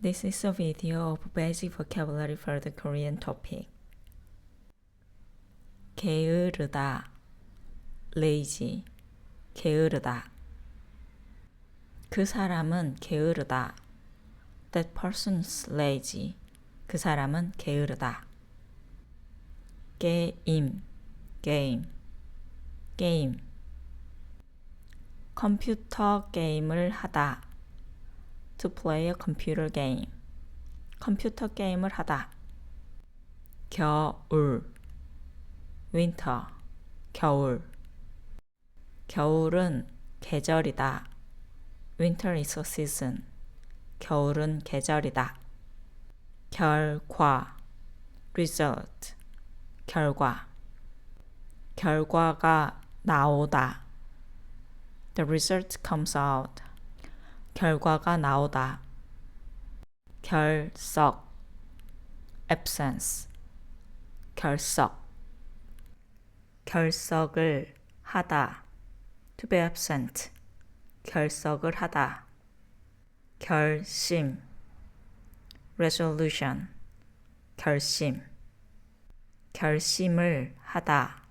This is a video of basic vocabulary for the Korean topic. 게으르다, lazy, 게으르다. 그 사람은 게으르다. That person's lazy. 그 사람은 게으르다. 게임, 게임. 컴퓨터 게임을 하다. To play a computer game. 컴퓨터 게임을 하다. 겨울, winter, 겨울. 겨울은 계절이다. Winter is a season. 겨울은 계절이다. 결과, result, 결과. 결과가 나오다. The result comes out. 결과가 나오다. 결석, absence, 결석. 결석을 하다. To be absent. 결석을 하다. 결심, resolution, 결심. 결심을 하다.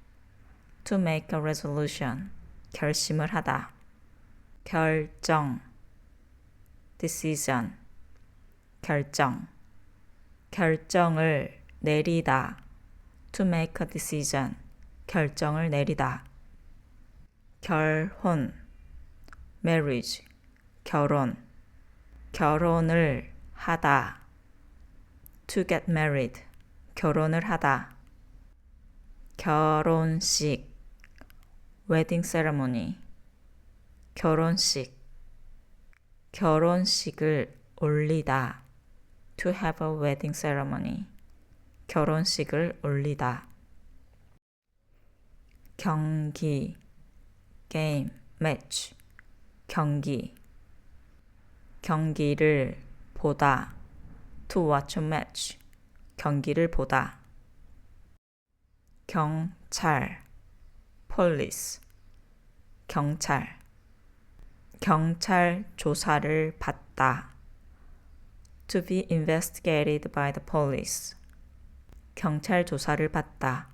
To make a resolution. 결심을 하다. 결정, decision, 결정. 결정을 내리다. To make a decision. 결정을 내리다. 결혼, marriage, 결혼. 결혼을 하다. To get married. 결혼을 하다. 결혼식, wedding ceremony. 결혼식. 결혼식을 올리다. To have a wedding ceremony. 결혼식을 올리다. 경기, game, match. 경기. 경기를 보다. To watch a match. 경기를 보다. 경찰, police. 경찰. 경찰 조사를 받다. To be investigated by the police. 경찰 조사를 받다.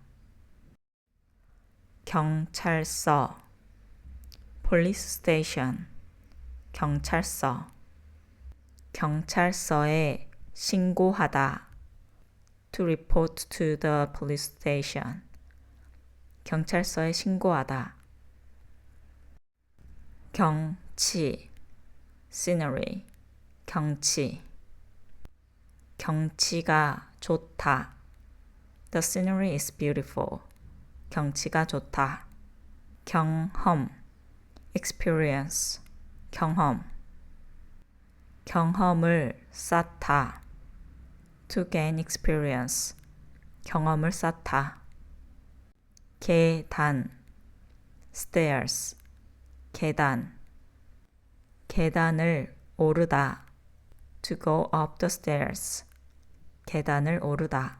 경찰서, police station. 경찰서. 경찰서에 신고하다. To report to the police station. 경찰서에 신고하다. 경치, scenery. 경치. 경치가 좋다. The scenery is beautiful. 경치가 좋다. 경험, experience. 경험. 경험을 쌓다. To gain experience. 경험을 쌓다. 계단, stairs. 계단. 계단을 오르다. To go up the stairs. 계단을 오르다.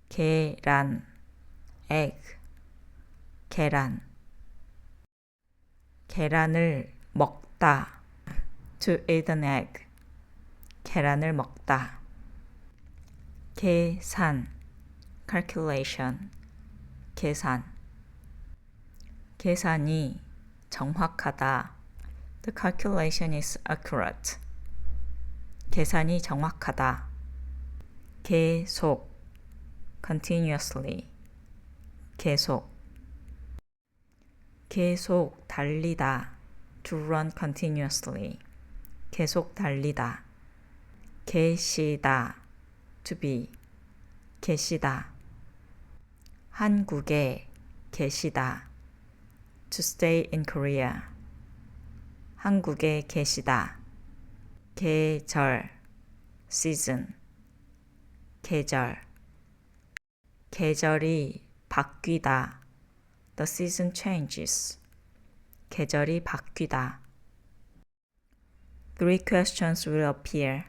계란, egg. 계란. 계란을 먹다. To eat an egg. 계란을 먹다. 계산, calculation. 계산. 계산이 정확하다. The calculation is accurate. 계산이 정확하다. 계속, continuously. 계속. 계속 달리다. To run continuously. 계속 달리다. 계시다. To be. 계시다. 한국에 계시다. To stay in Korea. 한국에 계시다. 계절, season. 계절. 계절이 바뀌다. The season changes. 계절이 바뀌다. 3 questions will appear.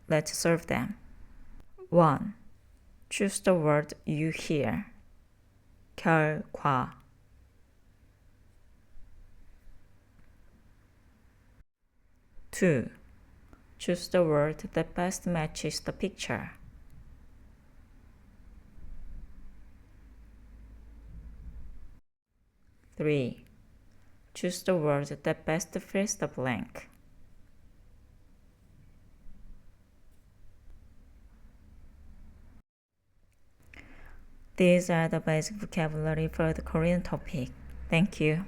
Let's solve them. 1. Choose the word you hear. 결과. 2. Choose the word that best matches the picture. 3. Choose the word that best fills the blank. These are the basic vocabulary for the Korean topic. Thank you.